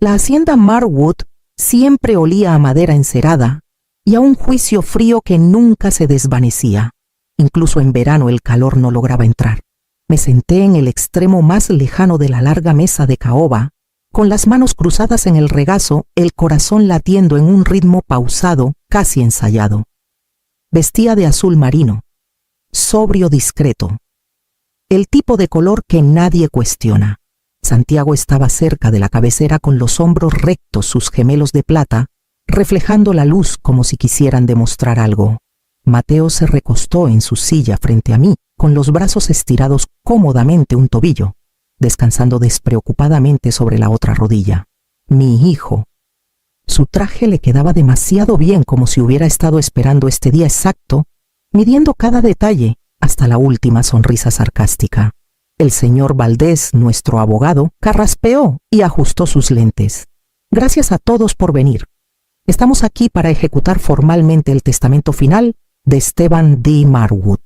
La hacienda Marwood siempre olía a madera encerada y a un juicio frío que nunca se desvanecía. Incluso en verano el calor no lograba entrar. Me senté en el extremo más lejano de la larga mesa de caoba, con las manos cruzadas en el regazo, el corazón latiendo en un ritmo pausado, casi ensayado. Vestía de azul marino, sobrio, discreto. El tipo de color que nadie cuestiona. Santiago estaba cerca de la cabecera con los hombros rectos, sus gemelos de plata, reflejando la luz como si quisieran demostrar algo. Mateo se recostó en su silla frente a mí, con los brazos estirados cómodamente un tobillo, descansando despreocupadamente sobre la otra rodilla. Mi hijo. Su traje le quedaba demasiado bien, como si hubiera estado esperando este día exacto, midiendo cada detalle hasta la última sonrisa sarcástica. El señor Valdés, nuestro abogado, carraspeó y ajustó sus lentes. Gracias a todos por venir. Estamos aquí para ejecutar formalmente el testamento final de Esteban D. Marwood.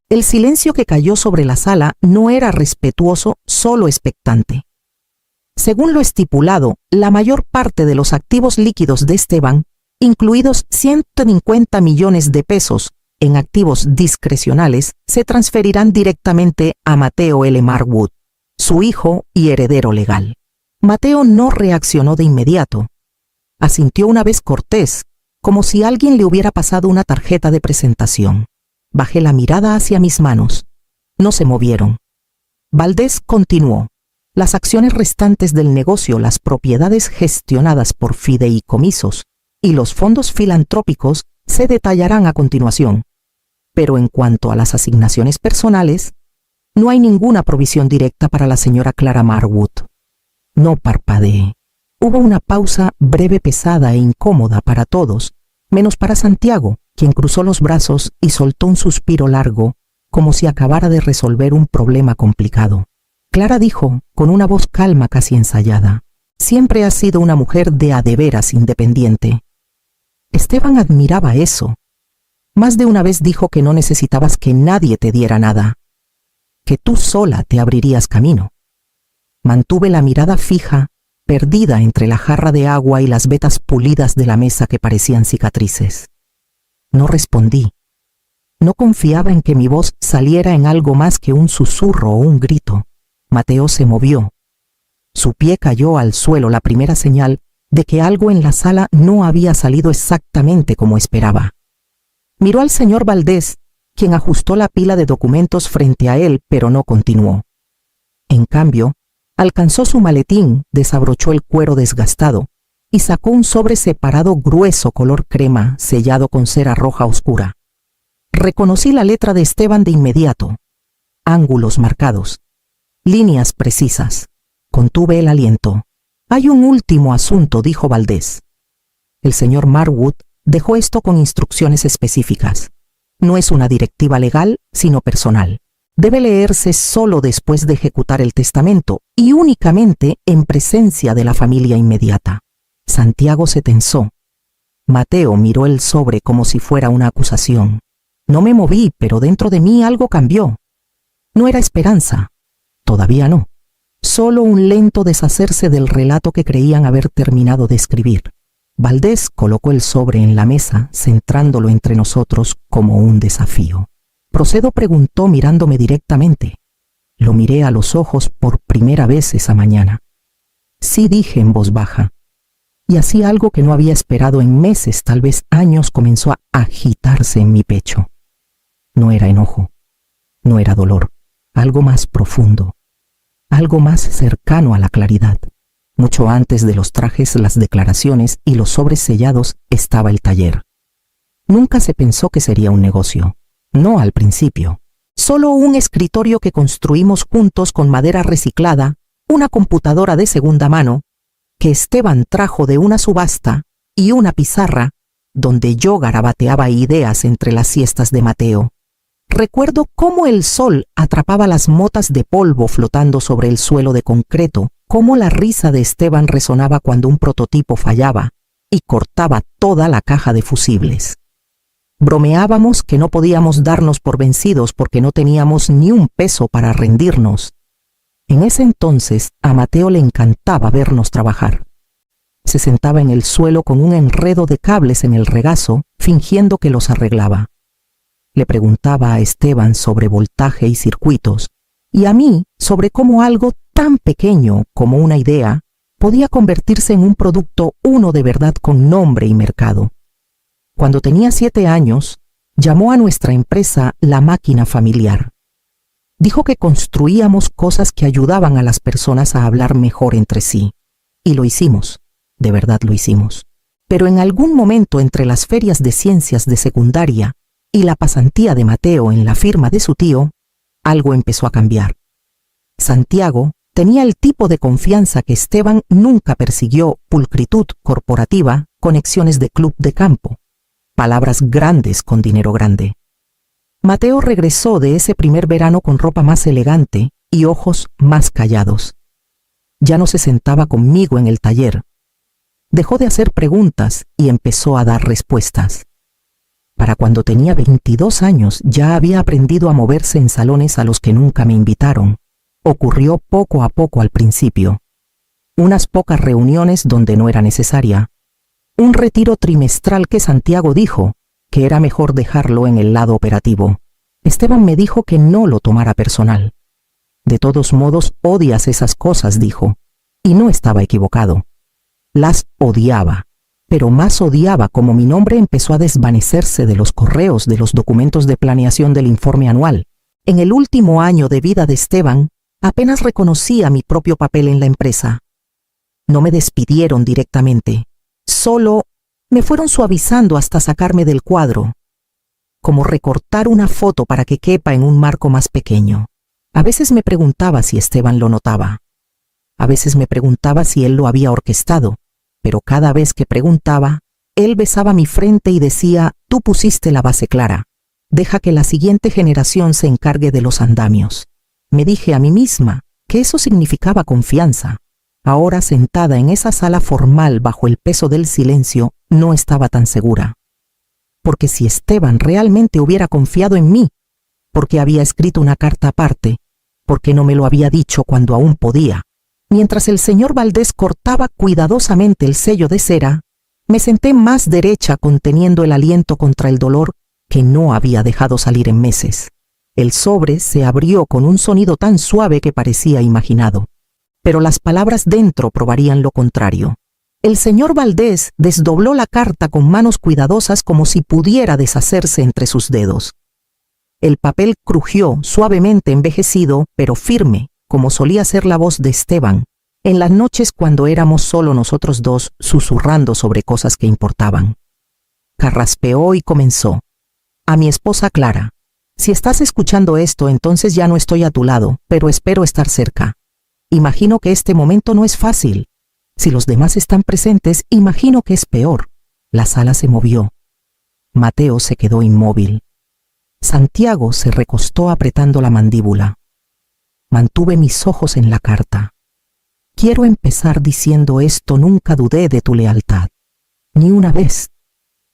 El silencio que cayó sobre la sala no era respetuoso, solo expectante. Según lo estipulado, la mayor parte de los activos líquidos de Esteban, incluidos 150 millones de pesos en activos discrecionales, se transferirán directamente a Mateo L. Marwood, su hijo y heredero legal. Mateo no reaccionó de inmediato. Asintió una vez cortés, como si alguien le hubiera pasado una tarjeta de presentación. Bajé la mirada hacia mis manos. No se movieron. Valdés continuó. Las acciones restantes del negocio, las propiedades gestionadas por fideicomisos y los fondos filantrópicos se detallarán a continuación. Pero en cuanto a las asignaciones personales, no hay ninguna provisión directa para la señora Clara Marwood. No parpadeé. Hubo una pausa breve, pesada e incómoda para todos, menos para Santiago, quien cruzó los brazos y soltó un suspiro largo, como si acabara de resolver un problema complicado. Clara dijo, con una voz calma casi ensayada: siempre has sido una mujer de a de veras independiente. Esteban admiraba eso. Más de una vez dijo que no necesitabas que nadie te diera nada, que tú sola te abrirías camino. Mantuve la mirada fija, perdida entre la jarra de agua y las vetas pulidas de la mesa que parecían cicatrices. No respondí. No confiaba en que mi voz saliera en algo más que un susurro o un grito. Mateo se movió. Su pie cayó al suelo, la primera señal de que algo en la sala no había salido exactamente como esperaba. Miró al señor Valdés, quien ajustó la pila de documentos frente a él, pero no continuó. En cambio, alcanzó su maletín, desabrochó el cuero desgastado y sacó un sobre separado grueso color crema, sellado con cera roja oscura. Reconocí la letra de Esteban de inmediato. Ángulos marcados. Líneas precisas. Contuve el aliento. Hay un último asunto, dijo Valdés. El señor Marwood dejó esto con instrucciones específicas. No es una directiva legal, sino personal. Debe leerse solo después de ejecutar el testamento y únicamente en presencia de la familia inmediata. Santiago se tensó. Mateo miró el sobre como si fuera una acusación. No me moví, pero dentro de mí algo cambió. No era esperanza. Todavía no. Solo un lento deshacerse del relato que creían haber terminado de escribir. Valdés colocó el sobre en la mesa, centrándolo entre nosotros como un desafío. ¿Procedo?, preguntó mirándome directamente. Lo miré a los ojos por primera vez esa mañana. Sí, dije en voz baja. Y así algo que no había esperado en meses, tal vez años, comenzó a agitarse en mi pecho. No era enojo, no era dolor, algo más profundo, algo más cercano a la claridad. Mucho antes de los trajes, las declaraciones y los sobres sellados estaba el taller. Nunca se pensó que sería un negocio. No al principio. Solo un escritorio que construimos juntos con madera reciclada, una computadora de segunda mano, que Esteban trajo de una subasta, y una pizarra, donde yo garabateaba ideas entre las siestas de Mateo. Recuerdo cómo el sol atrapaba las motas de polvo flotando sobre el suelo de concreto, cómo la risa de Esteban resonaba cuando un prototipo fallaba y cortaba toda la caja de fusibles. Bromeábamos que no podíamos darnos por vencidos porque no teníamos ni un peso para rendirnos. En ese entonces a Mateo le encantaba vernos trabajar. Se sentaba en el suelo con un enredo de cables en el regazo, fingiendo que los arreglaba. Le preguntaba a Esteban sobre voltaje y circuitos, y a mí sobre cómo algo tan pequeño como una idea podía convertirse en un producto uno de verdad con nombre y mercado. Cuando tenía 7 años, llamó a nuestra empresa La Máquina Familiar. Dijo que construíamos cosas que ayudaban a las personas a hablar mejor entre sí. Y lo hicimos, de verdad lo hicimos. Pero en algún momento entre las ferias de ciencias de secundaria y la pasantía de Mateo en la firma de su tío, algo empezó a cambiar. Santiago tenía el tipo de confianza que Esteban nunca persiguió: pulcritud corporativa, conexiones de club de campo, palabras grandes con dinero grande. Mateo regresó de ese primer verano con ropa más elegante y ojos más callados. Ya no se sentaba conmigo en el taller. Dejó de hacer preguntas y empezó a dar respuestas. Para cuando tenía 22 años ya había aprendido a moverse en salones a los que nunca me invitaron. Ocurrió poco a poco al principio. Unas pocas reuniones donde no era necesaria. Un retiro trimestral que Santiago dijo que era mejor dejarlo en el lado operativo. Esteban me dijo que no lo tomara personal. De todos modos, odias esas cosas, dijo. Y no estaba equivocado. Las odiaba, pero más odiaba como mi nombre empezó a desvanecerse de los correos de los documentos de planeación del informe anual. En el último año de vida de Esteban, apenas reconocía mi propio papel en la empresa. No me despidieron directamente, solo me fueron suavizando hasta sacarme del cuadro, como recortar una foto para que quepa en un marco más pequeño. A veces me preguntaba si Esteban lo notaba. A veces me preguntaba si él lo había orquestado, pero cada vez que preguntaba, él besaba mi frente y decía: tú pusiste la base clara, deja que la siguiente generación se encargue de los andamios. Me dije a mí misma que eso significaba confianza. Ahora, sentada en esa sala formal bajo el peso del silencio, no estaba tan segura. Porque si Esteban realmente hubiera confiado en mí, ¿por qué había escrito una carta aparte? ¿Por qué no me lo había dicho cuando aún podía? Mientras el señor Valdés cortaba cuidadosamente el sello de cera, me senté más derecha conteniendo el aliento contra el dolor que no había dejado salir en meses. El sobre se abrió con un sonido tan suave que parecía imaginado. Pero las palabras dentro probarían lo contrario. El señor Valdés desdobló la carta con manos cuidadosas como si pudiera deshacerse entre sus dedos. El papel crujió, suavemente envejecido, pero firme, como solía ser la voz de Esteban, en las noches cuando éramos solo nosotros dos, susurrando sobre cosas que importaban. Carraspeó y comenzó: a mi esposa Clara, si estás escuchando esto, entonces ya no estoy a tu lado, pero espero estar cerca. Imagino que este momento no es fácil. Si los demás están presentes, imagino que es peor. La sala se movió. Mateo se quedó inmóvil. Santiago se recostó apretando la mandíbula. Mantuve mis ojos en la carta. Quiero empezar diciendo esto: nunca dudé de tu lealtad. Ni una vez.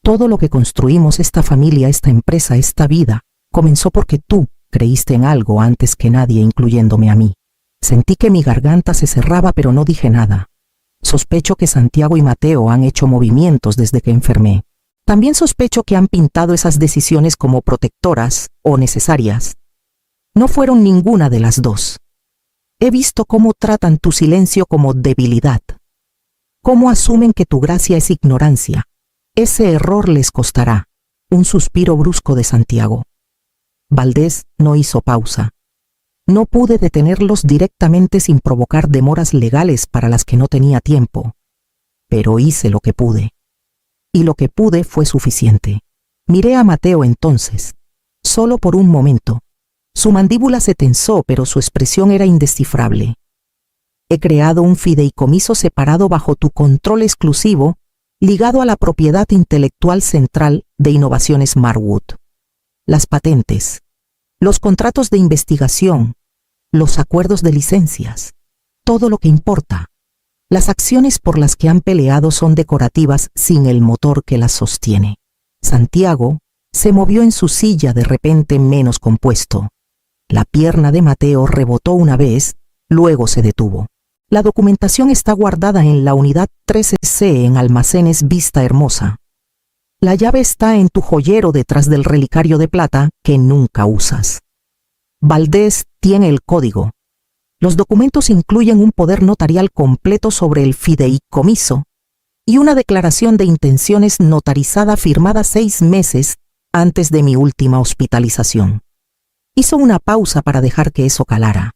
Todo lo que construimos, esta familia, esta empresa, esta vida, comenzó porque tú creíste en algo antes que nadie, incluyéndome a mí. Sentí que mi garganta se cerraba, pero no dije nada. Sospecho que Santiago y Mateo han hecho movimientos desde que enfermé. También sospecho que han pintado esas decisiones como protectoras o necesarias. No fueron ninguna de las dos. He visto cómo tratan tu silencio como debilidad. Cómo asumen que tu gracia es ignorancia. Ese error les costará. Un suspiro brusco de Santiago. Valdés no hizo pausa. No pude detenerlos directamente sin provocar demoras legales para las que no tenía tiempo. Pero hice lo que pude. Y lo que pude fue suficiente. Miré a Mateo entonces, solo por un momento. Su mandíbula se tensó, pero su expresión era indescifrable. He creado un fideicomiso separado bajo tu control exclusivo, ligado a la propiedad intelectual central de Innovaciones Marwood. Las patentes, los contratos de investigación, los acuerdos de licencias, todo lo que importa. Las acciones por las que han peleado son decorativas sin el motor que las sostiene. Santiago se movió en su silla de repente menos compuesto. La pierna de Mateo rebotó una vez, luego se detuvo. La documentación está guardada en la unidad 13C en Almacenes Vista Hermosa. La llave está en tu joyero detrás del relicario de plata que nunca usas. Valdés tiene el código. Los documentos incluyen un poder notarial completo sobre el fideicomiso y una declaración de intenciones notarizada firmada 6 meses antes de mi última hospitalización. Hizo una pausa para dejar que eso calara.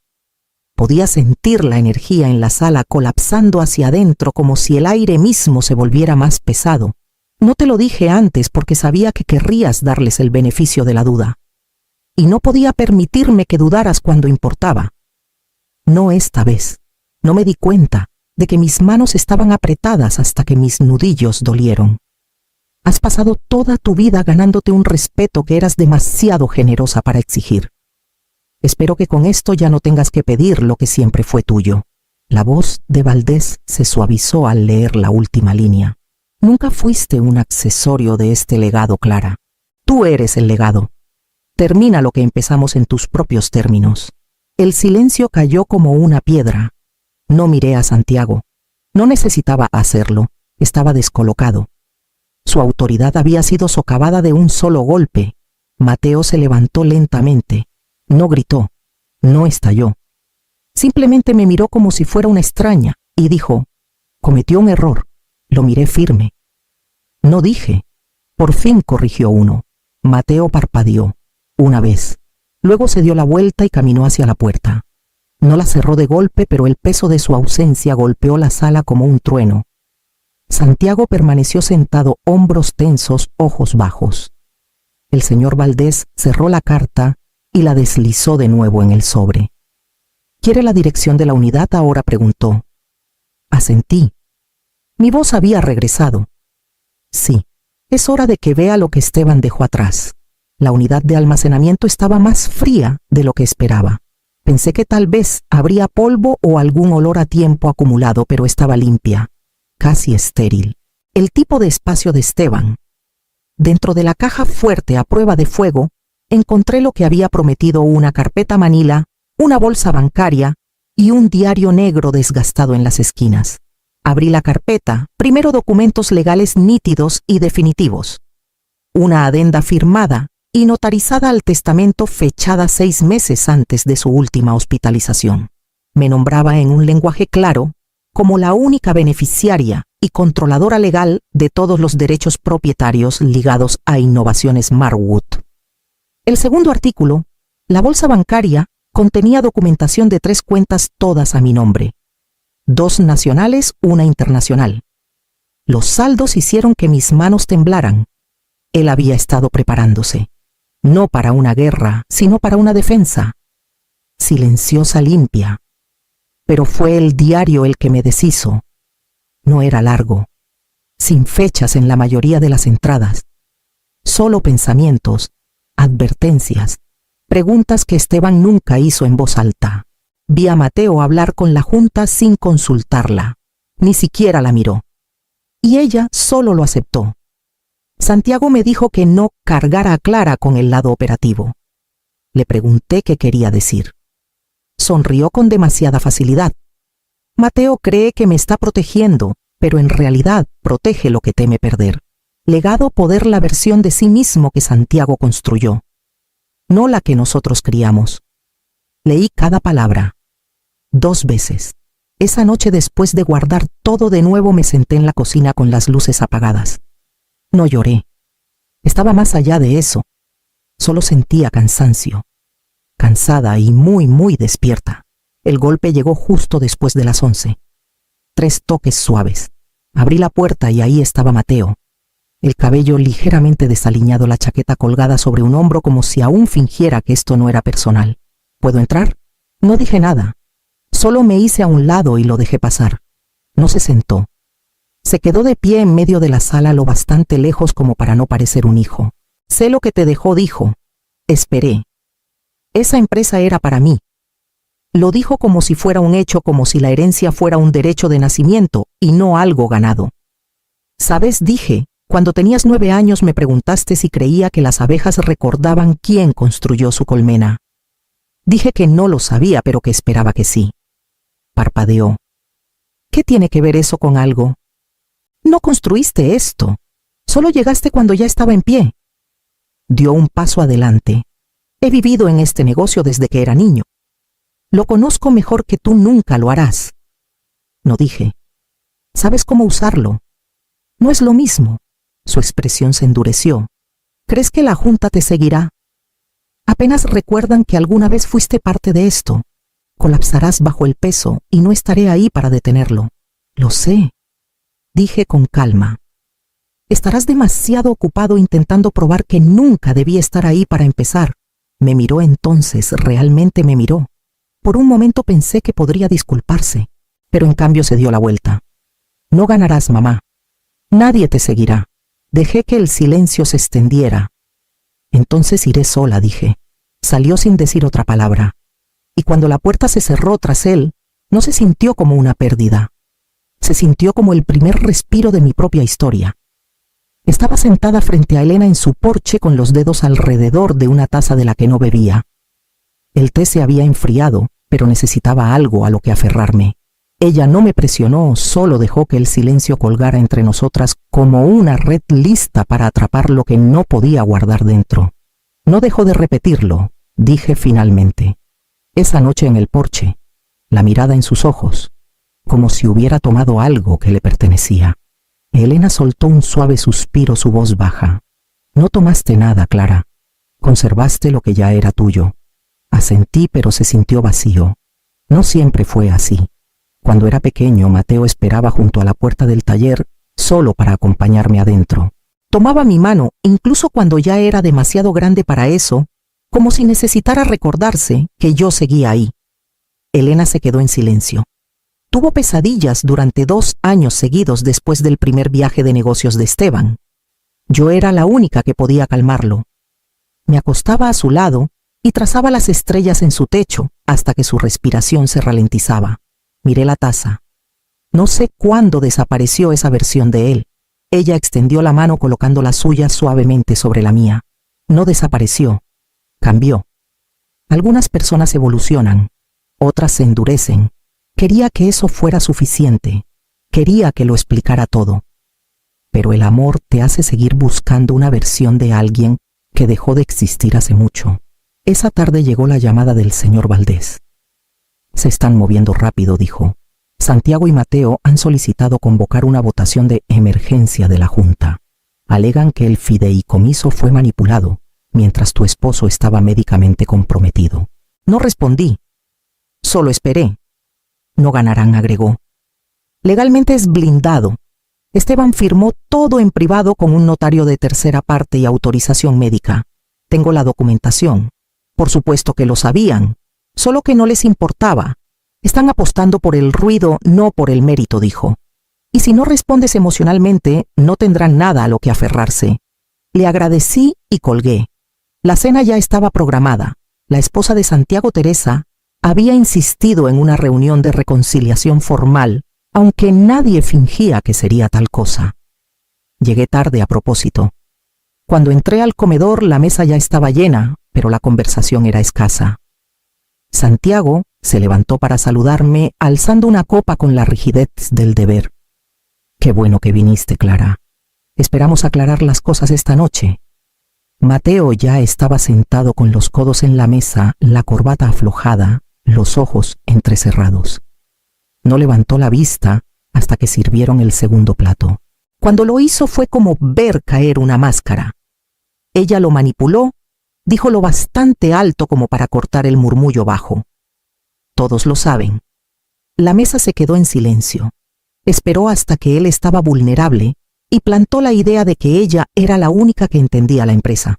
Podía sentir la energía en la sala colapsando hacia adentro como si el aire mismo se volviera más pesado. No te lo dije antes porque sabía que querrías darles el beneficio de la duda. Y no podía permitirme que dudaras cuando importaba. No esta vez. No me di cuenta de que mis manos estaban apretadas hasta que mis nudillos dolieron. Has pasado toda tu vida ganándote un respeto que eras demasiado generosa para exigir. Espero que con esto ya no tengas que pedir lo que siempre fue tuyo. La voz de Valdés se suavizó al leer la última línea. Nunca fuiste un accesorio de este legado, Clara. Tú eres el legado. Termina lo que empezamos en tus propios términos. El silencio cayó como una piedra. No miré a Santiago. No necesitaba hacerlo. Estaba descolocado. Su autoridad había sido socavada de un solo golpe. Mateo se levantó lentamente. No gritó. No estalló. Simplemente me miró como si fuera una extraña y dijo: cometió un error. Lo miré firme. No dije. Por fin corrigió uno. Mateo parpadeó. Una vez. Luego se dio la vuelta y caminó hacia la puerta. No la cerró de golpe, pero el peso de su ausencia golpeó la sala como un trueno. Santiago permaneció sentado, hombros tensos, ojos bajos. El señor Valdés cerró la carta y la deslizó de nuevo en el sobre. ¿Quiere la dirección de la unidad ahora?, preguntó. Asentí. Mi voz había regresado. Sí, es hora de que vea lo que Esteban dejó atrás. La unidad de almacenamiento estaba más fría de lo que esperaba. Pensé que tal vez habría polvo o algún olor a tiempo acumulado, pero estaba limpia, casi estéril. El tipo de espacio de Esteban. Dentro de la caja fuerte a prueba de fuego, encontré lo que había prometido: una carpeta manila, una bolsa bancaria y un diario negro desgastado en las esquinas. Abrí la carpeta, primero documentos legales nítidos y definitivos. Una adenda firmada y notarizada al testamento fechada 6 meses antes de su última hospitalización. Me nombraba en un lenguaje claro como la única beneficiaria y controladora legal de todos los derechos propietarios ligados a Innovaciones Marwood. El segundo artículo, la bolsa bancaria, contenía documentación de 3 cuentas, todas a mi nombre. 2 nacionales, una internacional. Los saldos hicieron que mis manos temblaran. Él había estado preparándose. No para una guerra, sino para una defensa. Silenciosa, limpia. Pero fue el diario el que me deshizo. No era largo, sin fechas en la mayoría de las entradas. Solo pensamientos, advertencias, preguntas que Esteban nunca hizo en voz alta. Vi a Mateo hablar con la junta sin consultarla. Ni siquiera la miró. Y ella solo lo aceptó. Santiago me dijo que no cargara a Clara con el lado operativo. Le pregunté qué quería decir. Sonrió con demasiada facilidad. Mateo cree que me está protegiendo, pero en realidad protege lo que teme perder. Legado: poder, la versión de sí mismo que Santiago construyó, no la que nosotros criamos. Leí cada palabra. 2 veces. Esa noche, después de guardar todo de nuevo, me senté en la cocina con las luces apagadas. No lloré. Estaba más allá de eso. Solo sentía cansancio. Cansada y muy despierta. El golpe llegó justo después de las 11. 3 toques suaves. Abrí la puerta y ahí estaba Mateo. El cabello ligeramente desaliñado, la chaqueta colgada sobre un hombro como si aún fingiera que esto no era personal. ¿Puedo entrar? No dije nada. Solo me hice a un lado y lo dejé pasar. No se sentó. Se quedó de pie en medio de la sala, lo bastante lejos como para no parecer un hijo. Sé lo que te dejó, dijo. Esperé. Esa empresa era para mí. Lo dijo como si fuera un hecho, como si la herencia fuera un derecho de nacimiento y no algo ganado. ¿Sabes?, dije, cuando tenías 9 años me preguntaste si creía que las abejas recordaban quién construyó su colmena. Dije que no lo sabía, pero que esperaba que sí. Parpadeó. ¿Qué tiene que ver eso con algo? No construiste esto. Solo llegaste cuando ya estaba en pie. Dio un paso adelante. He vivido en este negocio desde que era niño. Lo conozco mejor que tú nunca lo harás. No dije. ¿Sabes cómo usarlo? No es lo mismo. Su expresión se endureció. ¿Crees que la Junta te seguirá? Apenas recuerdan que alguna vez fuiste parte de esto. Colapsarás bajo el peso y no estaré ahí para detenerlo. Lo sé, dije con calma. Estarás demasiado ocupado intentando probar que nunca debí estar ahí para empezar. Me miró entonces, realmente me miró. Por un momento pensé que podría disculparse, pero en cambio se dio la vuelta. No ganarás, mamá. Nadie te seguirá. Dejé que el silencio se extendiera. Entonces iré sola, dije. Salió sin decir otra palabra. Y cuando la puerta se cerró tras él, no se sintió como una pérdida. Se sintió como el primer respiro de mi propia historia. Estaba sentada frente a Elena en su porche con los dedos alrededor de una taza de la que no bebía. El té se había enfriado, pero necesitaba algo a lo que aferrarme. Ella no me presionó, solo dejó que el silencio colgara entre nosotras como una red lista para atrapar lo que no podía guardar dentro. No dejó de repetirlo, dije finalmente. Esa noche en el porche, la mirada en sus ojos, como si hubiera tomado algo que le pertenecía. Elena soltó un suave suspiro, su voz baja. No tomaste nada, Clara. Conservaste lo que ya era tuyo. Asentí, pero se sintió vacío. No siempre fue así. Cuando era pequeño, Mateo esperaba junto a la puerta del taller, solo para acompañarme adentro. Tomaba mi mano, incluso cuando ya era demasiado grande para eso, como si necesitara recordarse que yo seguía ahí. Elena se quedó en silencio. Tuvo pesadillas durante 2 años seguidos después del primer viaje de negocios de Esteban. Yo era la única que podía calmarlo. Me acostaba a su lado y trazaba las estrellas en su techo hasta que su respiración se ralentizaba. Miré la taza. No sé cuándo desapareció esa versión de él. Ella extendió la mano colocando la suya suavemente sobre la mía. No desapareció. Cambió. Algunas personas evolucionan, otras se endurecen. Quería que eso fuera suficiente. Quería que lo explicara todo. Pero el amor te hace seguir buscando una versión de alguien que dejó de existir hace mucho. Esa tarde llegó la llamada del señor Valdés. Se están moviendo rápido, dijo. Santiago y Mateo han solicitado convocar una votación de emergencia de la Junta. Alegan que el fideicomiso fue manipulado, mientras tu esposo estaba médicamente comprometido. No respondí. Solo esperé. No ganarán, agregó. Legalmente es blindado. Esteban firmó todo en privado con un notario de tercera parte y autorización médica. Tengo la documentación. Por supuesto que lo sabían, solo que no les importaba. Están apostando por el ruido, no por el mérito, dijo. Y si no respondes emocionalmente, no tendrán nada a lo que aferrarse. Le agradecí y colgué. La cena ya estaba programada. La esposa de Santiago, Teresa, había insistido en una reunión de reconciliación formal, aunque nadie fingía que sería tal cosa. Llegué tarde a propósito. Cuando entré al comedor, la mesa ya estaba llena, pero la conversación era escasa. Santiago se levantó para saludarme, alzando una copa con la rigidez del deber. Qué bueno que viniste, Clara. Esperamos aclarar las cosas esta noche. Mateo ya estaba sentado con los codos en la mesa, la corbata aflojada, los ojos entrecerrados. No levantó la vista hasta que sirvieron el segundo plato. Cuando lo hizo fue como ver caer una máscara. Ella lo manipuló, dijo lo bastante alto como para cortar el murmullo bajo. Todos lo saben. La mesa se quedó en silencio. Esperó hasta que él estaba vulnerable y plantó la idea de que ella era la única que entendía la empresa.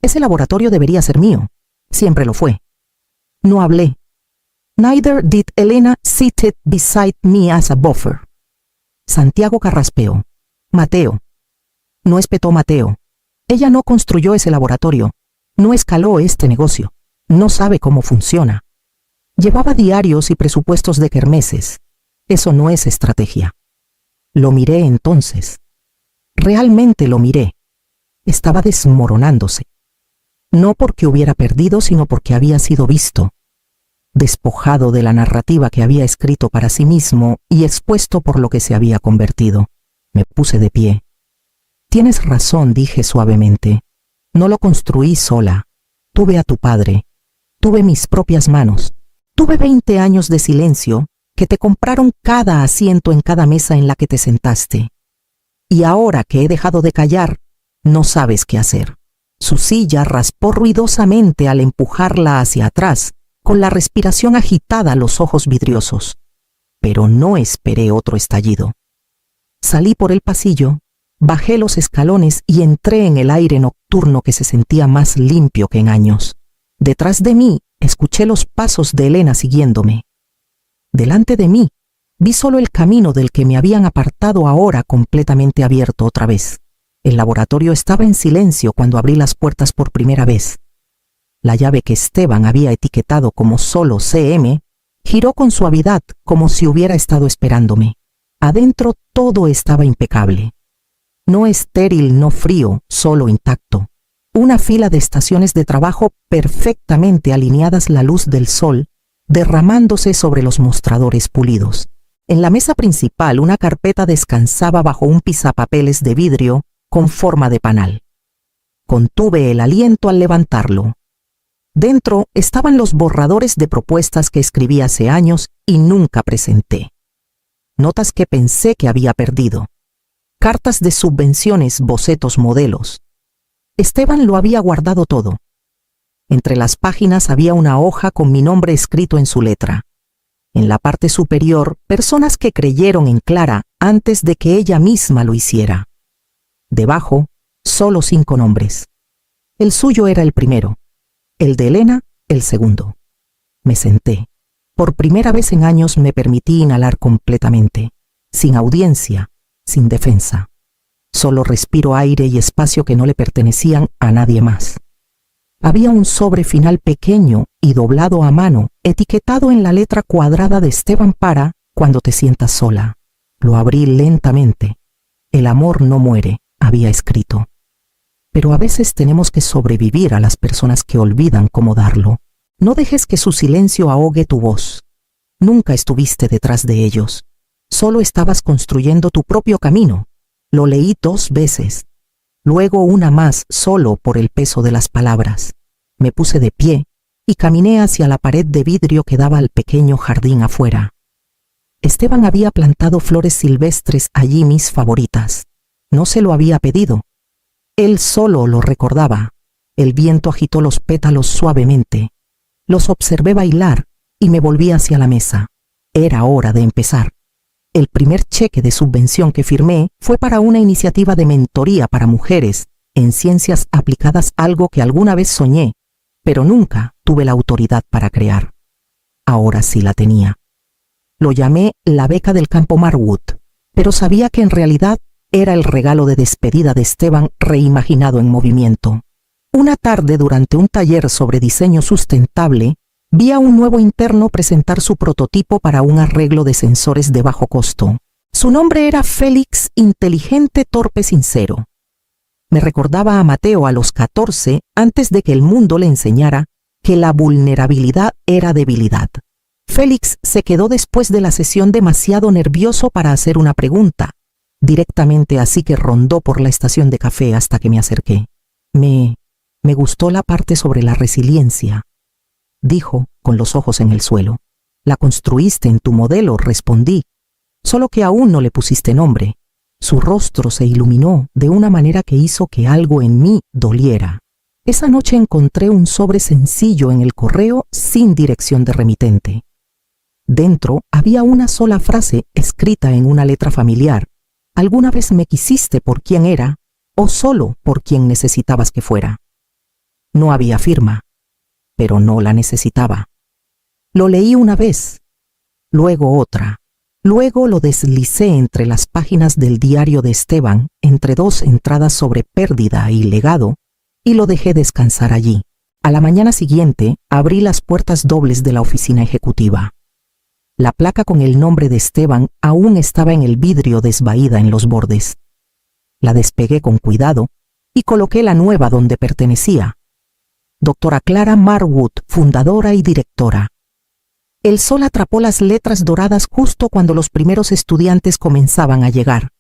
Ese laboratorio debería ser mío. Siempre lo fue. No hablé. Neither did Elena seated beside me as a buffer. Santiago carraspeó. Mateo. No espetó Mateo. Ella no construyó ese laboratorio. No escaló este negocio. No sabe cómo funciona. Llevaba diarios y presupuestos de kermeses. Eso no es estrategia. Lo miré entonces. Realmente lo miré. Estaba desmoronándose. No porque hubiera perdido, sino porque había sido visto. despojado de la narrativa que había escrito para sí mismo y expuesto por lo que se había convertido. Me puse de pie. Tienes razón, dije suavemente. No lo construí sola. Tuve a tu padre. Tuve mis propias manos. Tuve 20 años de silencio que te compraron cada asiento en cada mesa en la que te sentaste. Y ahora que he dejado de callar, no sabes qué hacer. Su silla raspó ruidosamente al empujarla hacia atrás, con la respiración agitada, los ojos vidriosos. Pero no esperé otro estallido. Salí por el pasillo, bajé los escalones y entré en el aire nocturno que se sentía más limpio que en años. Detrás de mí, escuché los pasos de Elena siguiéndome. Delante de mí, vi solo el camino del que me habían apartado, ahora completamente abierto otra vez. El laboratorio estaba en silencio cuando abrí las puertas por primera vez. La llave que Esteban había etiquetado como solo CM giró con suavidad, como si hubiera estado esperándome. Adentro todo estaba impecable. No estéril, no frío, solo intacto. Una fila de estaciones de trabajo perfectamente alineadas, la luz del sol derramándose sobre los mostradores pulidos. En la mesa principal una carpeta descansaba bajo un pisapapeles de vidrio con forma de panal. Contuve el aliento al levantarlo. Dentro estaban los borradores de propuestas que escribí hace años y nunca presenté. Notas que pensé que había perdido. Cartas de subvenciones, bocetos, modelos. Esteban lo había guardado todo. Entre las páginas había una hoja con mi nombre escrito en su letra. En la parte superior, personas que creyeron en Clara antes de que ella misma lo hiciera. Debajo, solo 5 nombres. El suyo era el primero. El de Elena, el segundo. Me senté. Por primera vez en años me permití inhalar completamente, sin audiencia, sin defensa. Solo respiro aire y espacio que no le pertenecían a nadie más. Había un sobre final pequeño y doblado a mano, etiquetado en la letra cuadrada de Esteban para cuando te sientas sola. Lo abrí lentamente. El amor no muere, había escrito. Pero a veces tenemos que sobrevivir a las personas que olvidan cómo darlo. No dejes que su silencio ahogue tu voz. Nunca estuviste detrás de ellos. Solo estabas construyendo tu propio camino. Lo leí 2 veces. Luego una más, solo por el peso de las palabras. Me puse de pie y caminé hacia la pared de vidrio que daba al pequeño jardín afuera. Esteban había plantado flores silvestres allí, mis favoritas. No se lo había pedido. Él solo lo recordaba. El viento agitó los pétalos suavemente. Los observé bailar y me volví hacia la mesa. Era hora de empezar. El primer cheque de subvención que firmé fue para una iniciativa de mentoría para mujeres en ciencias aplicadas, algo que alguna vez soñé, pero nunca tuve la autoridad para crear. Ahora sí la tenía. Lo llamé la beca del campo Marwood, pero sabía que en realidad era el regalo de despedida de Esteban reimaginado en movimiento. Una tarde, durante un taller sobre diseño sustentable, vi a un nuevo interno presentar su prototipo para un arreglo de sensores de bajo costo. Su nombre era Félix, inteligente, torpe, sincero. Me recordaba a Mateo a los 14, antes de que el mundo le enseñara que la vulnerabilidad era debilidad. Félix se quedó después de la sesión demasiado nervioso para hacer una pregunta, directamente, así que rondó por la estación de café hasta que me acerqué. Me gustó la parte sobre la resiliencia, dijo con los ojos en el suelo. La construiste en tu modelo, respondí, solo que aún no le pusiste nombre. Su rostro se iluminó de una manera que hizo que algo en mí doliera. Esa noche encontré un sobre sencillo en el correo sin dirección de remitente. Dentro había una sola frase escrita en una letra familiar. ¿Alguna vez me quisiste por quien era o solo por quien necesitabas que fuera? No había firma, pero no la necesitaba. Lo leí una vez, luego otra. Luego lo deslicé entre las páginas del diario de Esteban, entre 2 entradas sobre pérdida y legado, y lo dejé descansar allí. A la mañana siguiente, abrí las puertas dobles de la oficina ejecutiva. La placa con el nombre de Esteban aún estaba en el vidrio, desvaída en los bordes. La despegué con cuidado y coloqué la nueva donde pertenecía. Doctora Clara Marwood, fundadora y directora. El sol atrapó las letras doradas justo cuando los primeros estudiantes comenzaban a llegar.